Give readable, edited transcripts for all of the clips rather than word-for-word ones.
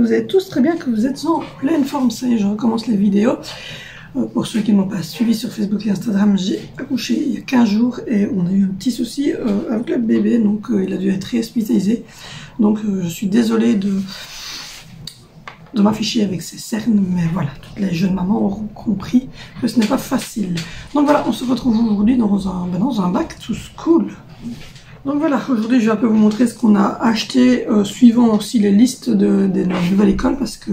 vous allez tous très bien, que vous êtes en pleine forme. Ça y est, je recommence les vidéos. Pour ceux qui ne m'ont pas suivi sur Facebook et Instagram, j'ai accouché il y a 15 jours et on a eu un petit souci avec le bébé, donc il a dû être réhospitalisé. Donc je suis désolée de m'afficher avec ces cernes, mais voilà, toutes les jeunes mamans auront compris que ce n'est pas facile. Donc voilà, on se retrouve aujourd'hui dans un back to school. Donc voilà, aujourd'hui je vais un peu vous montrer ce qu'on a acheté, suivant aussi les listes de la nouvelle école, parce que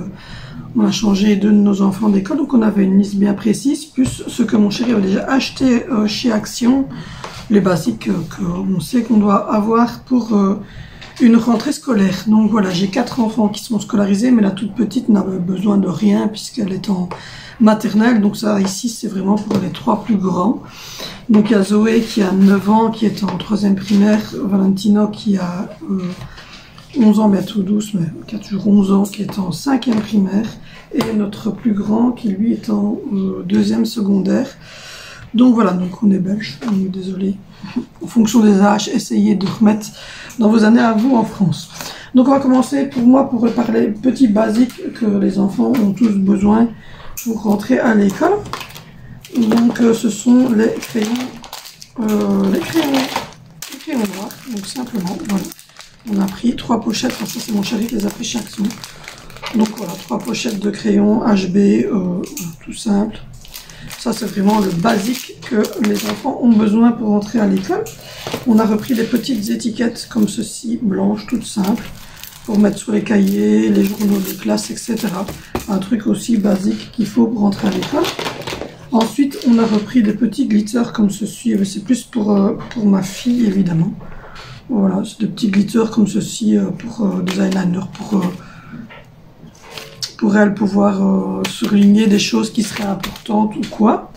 on a changé deux de nos enfants d'école, donc on avait une liste bien précise, plus ce que mon chéri avait déjà acheté chez Action, les basiques qu'on sait qu'on doit avoir pour une rentrée scolaire. Donc voilà, j'ai 4 enfants qui sont scolarisés, mais la toute petite n'a besoin de rien puisqu'elle est en maternelle. Donc ça ici c'est vraiment pour les 3 plus grands. Donc il y a Zoé qui a 9 ans, qui est en 3e primaire, Valentino qui a 11 ans, bientôt 12, mais qui a toujours 11 ans, qui est en 5e primaire, et notre plus grand qui lui est en 2e secondaire. Donc voilà, donc on est belge, on est désolé. En fonction des âges, essayez de remettre dans vos années à vous en France. Donc on va commencer pour parler petits basiques que les enfants ont tous besoin pour rentrer à l'école. Donc ce sont les crayons noirs, donc simplement, voilà. On a pris 3 pochettes, enfin ça c'est mon chéri qui les a pris chez Action. Donc voilà, 3 pochettes de crayons HB, tout simple. Ça c'est vraiment le basique que les enfants ont besoin pour entrer à l'école. On a repris des petites étiquettes comme ceci, blanches, toutes simples, pour mettre sur les cahiers, les journaux de classe, etc. Un truc aussi basique qu'il faut pour entrer à l'école. Ensuite, on a repris des petits glitters comme ceci, c'est plus pour ma fille évidemment. Voilà, c'est des petits glitters comme ceci pour des eyeliners, pour elle pouvoir surligner des choses qui seraient importantes ou quoi.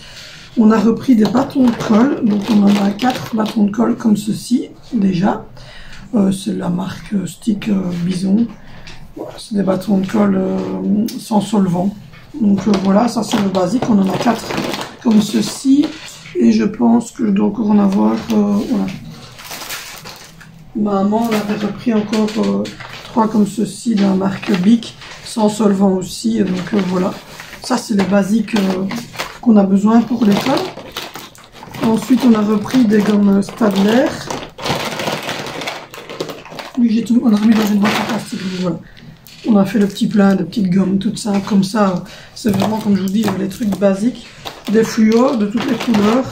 On a repris des bâtons de colle, donc on en a 4 bâtons de colle comme ceci déjà. C'est la marque Stick Bison. Voilà, c'est des bâtons de colle sans solvant. Donc voilà, ça c'est le basique, on en a 4 comme ceci. Et je pense que je dois encore en avoir, voilà. Maman, on avait repris encore 3 comme ceci de la marque Bic, sans solvant aussi. Donc voilà, ça c'est les basiques qu'on a besoin pour l'école. Ensuite, on a repris des gommes Stadler. Oui, on a remis dans une boîte en plastique. Voilà. On a fait le petit plein de petites gommes toutes simples comme ça. C'est vraiment, comme je vous dis, les trucs basiques. Des fluos de toutes les couleurs,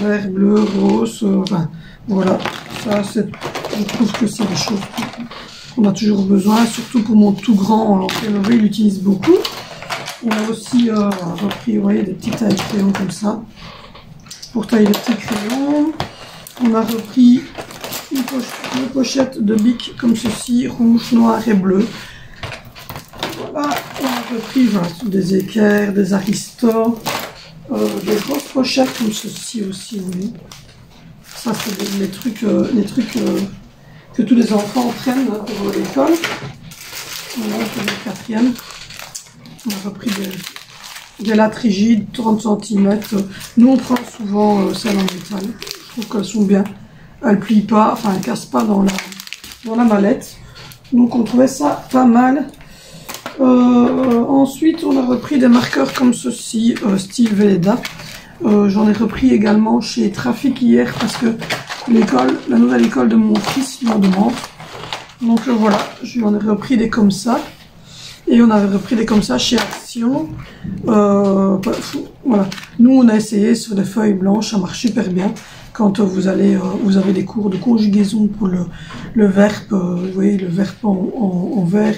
vert, bleu, rose, enfin voilà. Ça, je trouve que c'est des choses qu'on a toujours besoin, surtout pour mon tout grand, il l'utilise beaucoup. On a aussi repris, vous voyez, des petits tailles de crayons comme ça, pour tailler les petits crayons. On a repris une pochette de bic comme ceci, rouge, noir et bleu. Voilà, on a repris voilà, des équerres, des aristos, des grosses pochettes comme ceci aussi, vous voyez. Ça, c'est les trucs que tous les enfants prennent pour l'école. Voilà, c'est le 4e. On a repris des lattes rigides, 30 cm. Nous, on prend souvent celles en métal. Je trouve qu'elles sont bien. Elles ne plient pas, enfin, elles ne cassent pas dans la mallette. Donc, on trouvait ça pas mal. Ensuite, on a repris des marqueurs comme ceci, style Velleda. J'en ai repris également chez Trafic hier parce que la nouvelle école de mon fils m'en demande. Donc voilà, j'en ai repris des comme ça. Et on avait repris des comme ça chez Action. Voilà. Nous, on a essayé sur des feuilles blanches, ça marche super bien. Quand vous avez des cours de conjugaison pour le verbe, vous voyez, le verbe en vert,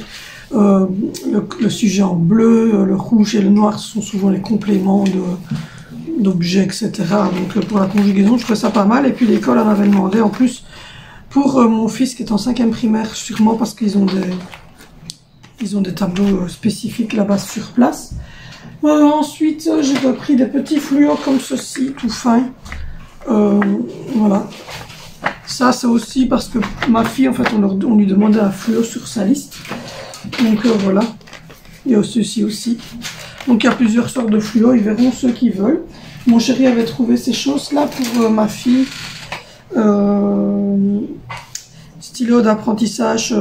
le sujet en bleu, le rouge et le noir sont souvent les compléments d'objets, etc. Donc pour la conjugaison, je trouvais ça pas mal. Et puis l'école en avait demandé en plus pour mon fils qui est en 5e primaire, sûrement parce qu'ils ont des tableaux spécifiques là-bas sur place. Ensuite, j'ai repris des petits fluos comme ceci, tout fin. Voilà. Ça, c'est aussi parce que ma fille, en fait, on lui demandait un fluo sur sa liste. Donc voilà. Il y a ceci aussi. Donc il y a plusieurs sortes de fluos, ils verront ceux qui veulent. Mon chéri avait trouvé ces choses-là pour ma fille. Stylo d'apprentissage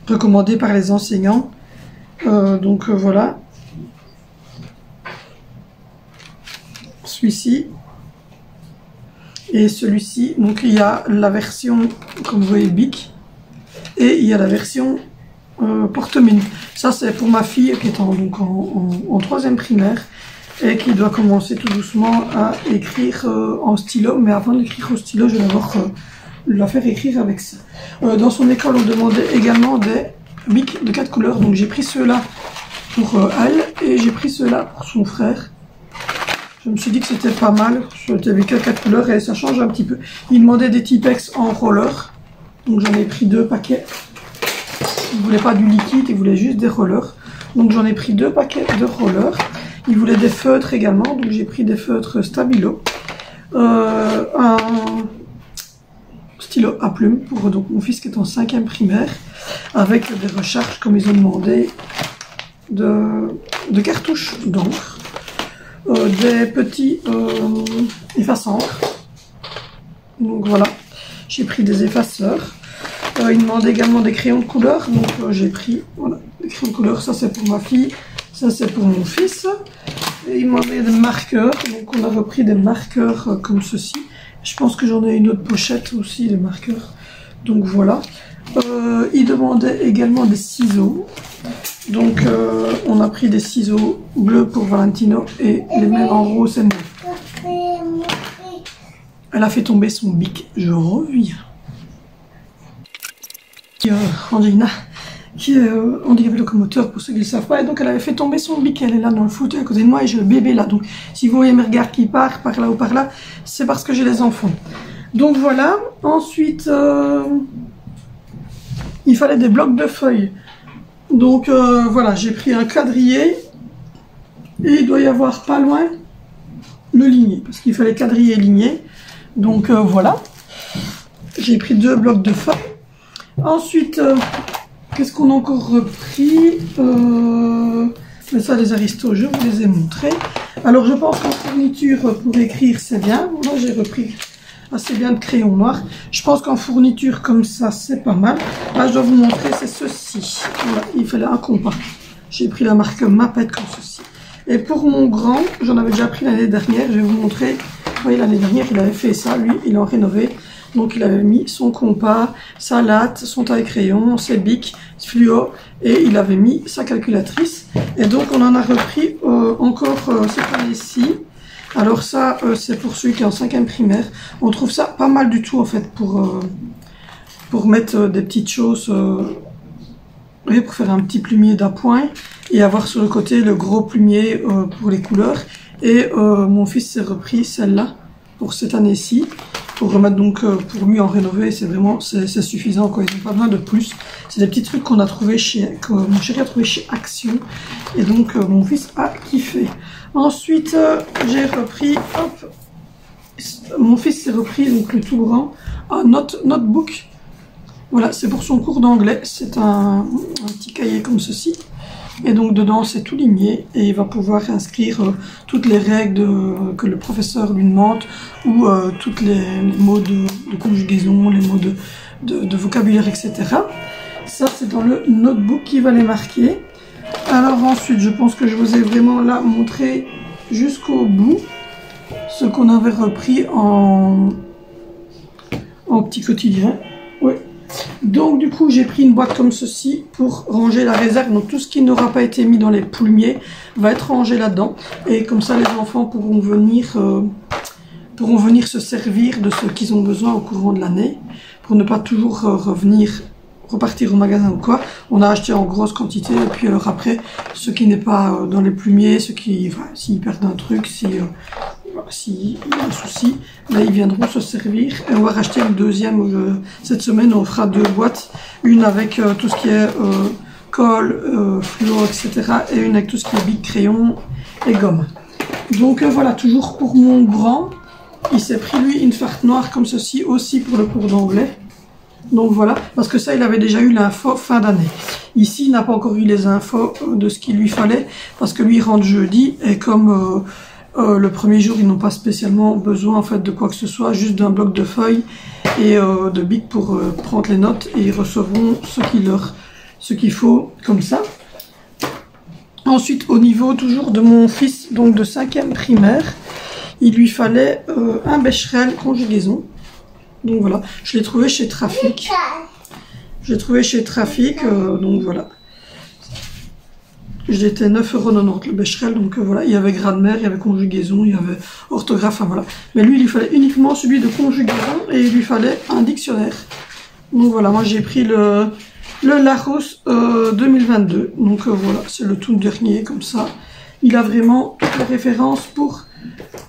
recommandé par les enseignants. Donc voilà. Celui-ci. Et celui-ci, donc il y a la version, comme vous voyez, Bic. Et il y a la version porte-mine. Ça c'est pour ma fille qui est donc en 3e primaire et qui doit commencer tout doucement à écrire en stylo. Mais avant d'écrire au stylo, je vais d'abord la faire écrire avec ça. Dans son école, on demandait également des bics de 4 couleurs. Donc j'ai pris ceux-là pour elle et j'ai pris ceux-là pour son frère. Je me suis dit que c'était pas mal. C'était avec 4 couleurs et ça change un petit peu. Il demandait des Tipex en roller. Donc j'en ai pris 2 paquets. Il voulait pas du liquide, il voulait juste des rollers. Donc j'en ai pris 2 paquets de rollers. Il voulait des feutres également, donc j'ai pris des feutres Stabilo. Un stylo à plumes pour donc mon fils qui est en 5e primaire. Avec des recharges comme ils ont demandé de cartouches d'encre. Des petits effaceurs. Donc voilà, j'ai pris des effaceurs. Il demandait également des crayons de couleur, donc j'ai pris voilà, des crayons de couleur. Ça c'est pour ma fille, ça c'est pour mon fils. Et il demandait des marqueurs, donc on a repris des marqueurs comme ceci. Je pense que j'en ai une autre pochette aussi, des marqueurs. Donc voilà. Il demandait également des ciseaux. Donc on a pris des ciseaux bleus pour Valentino et les mêmes en rose et mauve. Elle a fait tomber son bic, je reviens. Angelina, qui est handicapée locomoteur pour ceux qui ne le savent pas, et donc elle avait fait tomber son bic, elle est là dans le fauteuil à côté de moi et j'ai le bébé là, donc si vous voyez mes regards qui partent par là ou par là, c'est parce que j'ai les enfants. Donc voilà, ensuite il fallait des blocs de feuilles, donc voilà, j'ai pris un quadrillé et il doit y avoir pas loin le ligné, parce qu'il fallait quadriller et ligner, donc voilà, j'ai pris 2 blocs de feuilles. Ensuite, qu'est-ce qu'on a encore repris mais ça, les aristos, je vous les ai montrés. Alors, je pense qu'en fourniture pour écrire, c'est bien. Moi, j'ai repris assez bien de crayon noir. Je pense qu'en fourniture comme ça, c'est pas mal. Là, je dois vous montrer, c'est ceci. Voilà, il fallait un compas. J'ai pris la marque Mapette comme ceci. Et pour mon grand, j'en avais déjà pris l'année dernière. Je vais vous montrer. Vous voyez, l'année dernière, il avait fait ça. Lui, il a rénové. Donc il avait mis son compas, sa latte, son taille-crayon, ses bics, fluo, et il avait mis sa calculatrice. Et donc on en a repris encore cette année-ci. Alors ça, c'est pour celui qui est en 5e primaire. On trouve ça pas mal du tout en fait pour mettre des petites choses, pour faire un petit plumier d'appoint et avoir sur le côté le gros plumier pour les couleurs. Et mon fils s'est repris celle-là pour cette année-ci. Pour remettre donc pour lui en rénover, c'est vraiment c'est suffisant quoi, ils n'ont pas besoin de plus. C'est des petits trucs qu'on a trouvé que mon chéri a trouvé chez Action et donc mon fils a kiffé. Ensuite j'ai repris, hop, mon fils s'est repris donc le tout grand un notebook. Voilà, c'est pour son cours d'anglais, c'est un petit cahier comme ceci. Et donc dedans c'est tout ligné et il va pouvoir inscrire toutes les règles que le professeur lui demande ou toutes les mots de conjugaison, les mots de vocabulaire, etc. Ça c'est dans le notebook qui va les marquer. Alors ensuite je pense que je vous ai vraiment là montré jusqu'au bout ce qu'on avait repris en petit quotidien. Oui. Donc du coup j'ai pris une boîte comme ceci pour ranger la réserve, donc tout ce qui n'aura pas été mis dans les plumiers va être rangé là-dedans et comme ça les enfants pourront venir se servir de ce qu'ils ont besoin au courant de l'année pour ne pas toujours repartir au magasin ou quoi. On a acheté en grosse quantité et puis alors après ce qui n'est pas dans les plumiers, s'ils perdent un truc, s'il y a un souci, là ils viendront se servir et on va racheter une deuxième cette semaine. On fera 2 boîtes, une avec tout ce qui est colle, fluo, etc. et une avec tout ce qui est bic, crayon et gomme. Donc voilà, toujours pour mon grand, il s'est pris lui une farte noire comme ceci aussi pour le cours d'anglais. Donc voilà, parce que ça il avait déjà eu l'info fin d'année. Ici il n'a pas encore eu les infos de ce qu'il lui fallait parce que lui il rentre jeudi et comme le premier jour ils n'ont pas spécialement besoin en fait de quoi que ce soit, juste d'un bloc de feuilles et de bic pour prendre les notes et ils recevront ce qu'il faut comme ça. Ensuite, au niveau toujours de mon fils, donc de 5e primaire, il lui fallait un Becherel conjugaison. Donc voilà, je l'ai trouvé chez Trafic. Donc voilà. J'étais 9,90 € le Becherel, donc voilà, il y avait grammaire, il y avait conjugaison, il y avait orthographe, enfin voilà. Mais lui, il lui fallait uniquement celui de conjugaison et il lui fallait un dictionnaire. Donc voilà, moi j'ai pris le Larousse 2022. Donc voilà, c'est le tout dernier, comme ça. Il a vraiment toutes les références pour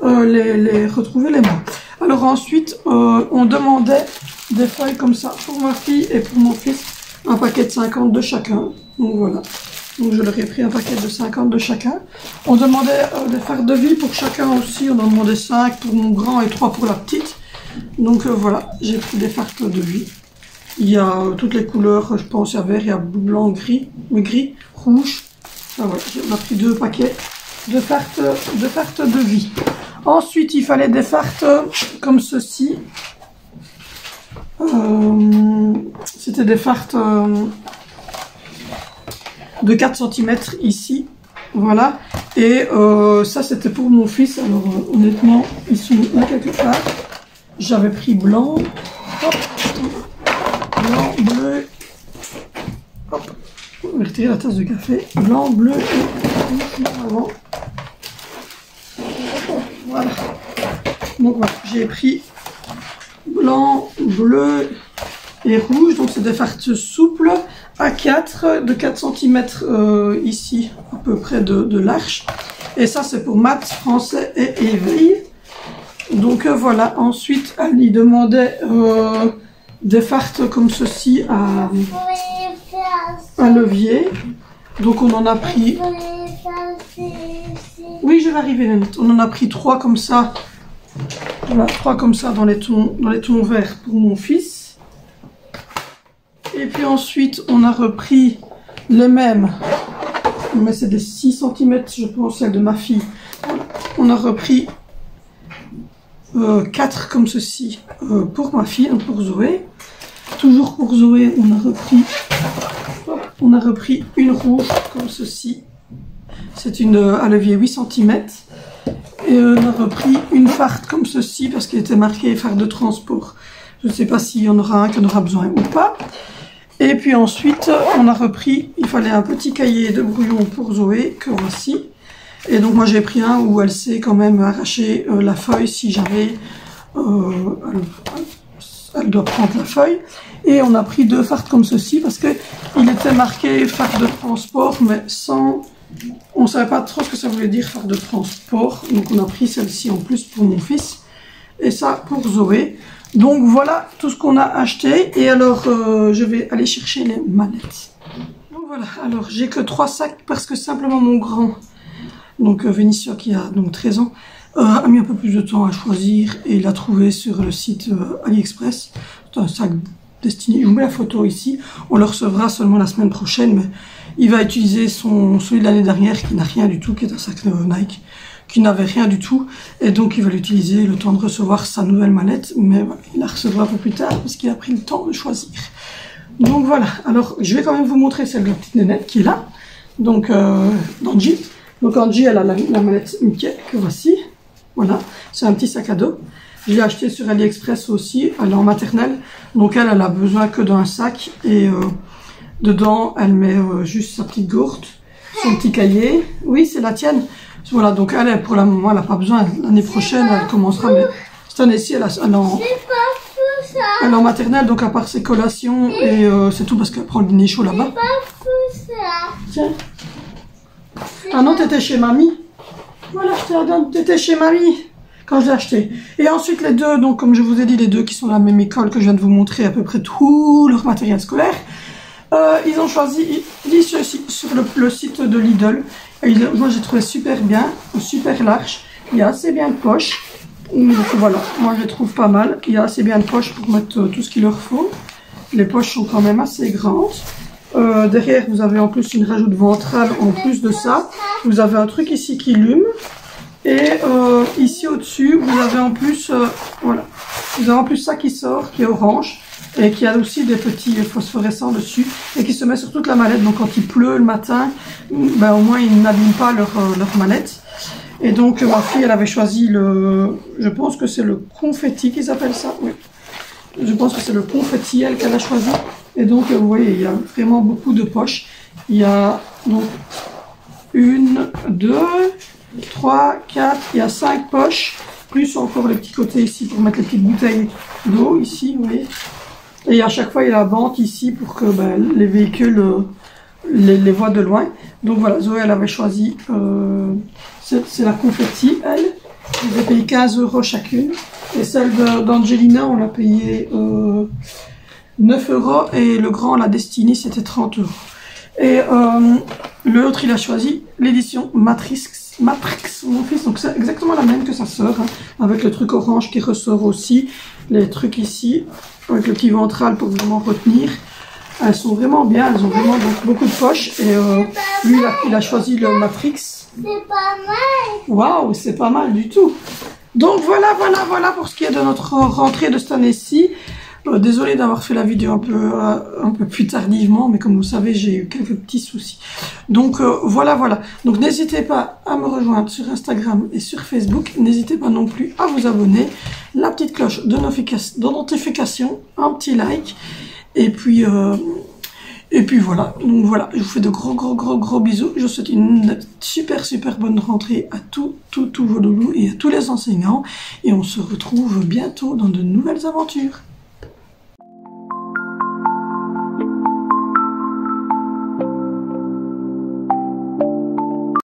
les retrouver les mots. Alors ensuite, on demandait des feuilles comme ça pour ma fille et pour mon fils, un paquet de 50 de chacun. Donc voilà. Donc je leur ai pris un paquet de 50 de chacun. On demandait des fards de vie pour chacun aussi. On en demandait 5 pour mon grand et 3 pour la petite. Donc voilà, j'ai pris des fards de vie. Il y a toutes les couleurs, je pense, il y a vert, il y a blanc, gris, rouge. Enfin, voilà, on a pris 2 paquets de fards de vie. Ensuite, il fallait des fards comme ceci. C'était des fards de 4 cm ici, voilà, et ça c'était pour mon fils. Alors honnêtement, ils sont là quelque part. J'avais pris blanc, hop, blanc, bleu, hop, on va retirer la tasse de café, blanc, bleu et rouge avant. Voilà, donc voilà, j'ai pris blanc, bleu et rouge, donc c'est des fards souples A4 de 4 cm ici, à peu près de large. Et ça c'est pour maths, français et éveil. Donc voilà, ensuite elle y demandait des fards comme ceci à levier. Donc on en a pris... Oui, je vais arriver, Nanette. On en a pris 3 comme ça. Voilà, 3 comme ça dans les tons verts pour mon fils. Et puis ensuite, on a repris les mêmes, mais c'est des 6 cm, je pense, celle de ma fille. On a repris 4 comme ceci pour ma fille, donc pour Zoé. Toujours pour Zoé, on a repris une rouge comme ceci. C'est une à levier 8 cm. Et on a repris une farde comme ceci parce qu'il était marqué farde de transport. Je ne sais pas s'il y en aura un qui en aura besoin ou pas. Et puis ensuite, on a repris, il fallait un petit cahier de brouillon pour Zoé, que voici. Et donc moi j'ai pris un où elle sait quand même arracher la feuille si jamais elle doit prendre la feuille. Et on a pris 2 fardes comme ceci parce que il était marqué farde de transport, mais sans... On ne savait pas trop ce que ça voulait dire farde de transport. Donc on a pris celle-ci en plus pour mon fils. Et ça pour Zoé. Donc voilà tout ce qu'on a acheté. Et alors je vais aller chercher les mallettes. Donc voilà, alors j'ai que 3 sacs parce que simplement mon grand, donc Vénitia qui a donc 13 ans, a mis un peu plus de temps à choisir et il l'a trouvé sur le site AliExpress. C'est un sac destiné, je vous mets la photo ici, on le recevra seulement la semaine prochaine, mais il va utiliser celui de l'année dernière qui n'a rien du tout, qui est un sac Nike, qui n'avait rien du tout, et donc il va l'utiliser le temps de recevoir sa nouvelle mallette, mais voilà, il la recevra un peu plus tard parce qu'il a pris le temps de choisir. Donc voilà, alors je vais quand même vous montrer celle de la petite nénette qui est là, donc d'Angie. Donc Angie, elle a la mallette Mickey que voici, voilà, c'est un petit sac à dos. Je l'ai acheté sur AliExpress aussi, elle est en maternelle, donc elle a besoin que d'un sac, et dedans elle met juste sa petite gourde, son petit cahier. Oui, c'est la tienne. Voilà, donc elle, pour le moment, elle n'a pas besoin. L'année prochaine, elle commencera, mais cette année-ci, elle est en maternelle, donc à part ses collations, et c'est tout parce qu'elle prend le dîner chaud là-bas. Tiens. Ah non, t'étais chez mamie. Voilà, je te la donne, t'étais chez mamie quand je l'ai acheté. Et ensuite, les deux, donc comme je vous ai dit, les deux qui sont de la même école que je viens de vous montrer à peu près tout leur matériel scolaire, ils ont choisi sur le site de Lidl. Et moi, j'ai trouvé super bien, super large. Il y a assez bien de poches. Donc voilà, moi je les trouve pas mal. Il y a assez bien de poches pour mettre tout ce qu'il leur faut. Les poches sont quand même assez grandes. Derrière, vous avez en plus une rajoute ventrale. En plus de ça, vous avez un truc ici qui lume. Et ici au-dessus, vous avez en plus, voilà, vous avez en plus ça qui sort, qui est orange. et qui a aussi des petits phosphorescents dessus et qui se met sur toute la mallette. Donc quand il pleut le matin, ben, au moins ils n'abîment pas leur mallette. Et donc ma fille, elle avait choisi je pense que c'est le confetti qu'ils appellent ça, oui. Je pense que c'est le confetti, elle, qu'elle a choisi. Et donc vous voyez, il y a vraiment beaucoup de poches. Il y a donc 1, 2, 3, 4, il y a 5 poches, plus encore les petits côtés ici pour mettre les petites bouteilles d'eau ici, vous voyez. Et à chaque fois, il y a la bande ici pour que ben, les véhicules les voient de loin. Donc voilà, Zoé, elle avait choisi, c'est la confetti, elle. J'ai payé 15 € chacune. Et celle d'Angelina, on l'a payé 9 € et le grand, la Destiny, c'était 30 €. Et l'autre, il a choisi l'édition Matrix, mon fils. Donc c'est exactement la même que sa sœur, hein, avec le truc orange qui ressort aussi, les trucs ici, avec le petit ventral pour vraiment retenir. Elles sont vraiment bien, elles ont vraiment donc, beaucoup de poches. Et lui, il a choisi le Matrix. C'est pas mal. Waouh, c'est pas mal du tout. Donc voilà pour ce qui est de notre rentrée de cette année-ci. Désolée d'avoir fait la vidéo un peu plus tardivement, mais comme vous savez, j'ai eu quelques petits soucis. Donc voilà. Donc n'hésitez pas à me rejoindre sur Instagram et sur Facebook. N'hésitez pas non plus à vous abonner, la petite cloche de notification, un petit like. Et puis voilà. Donc voilà, je vous fais de gros bisous. Je vous souhaite une super bonne rentrée à tous vos loulous et à tous les enseignants. Et on se retrouve bientôt dans de nouvelles aventures.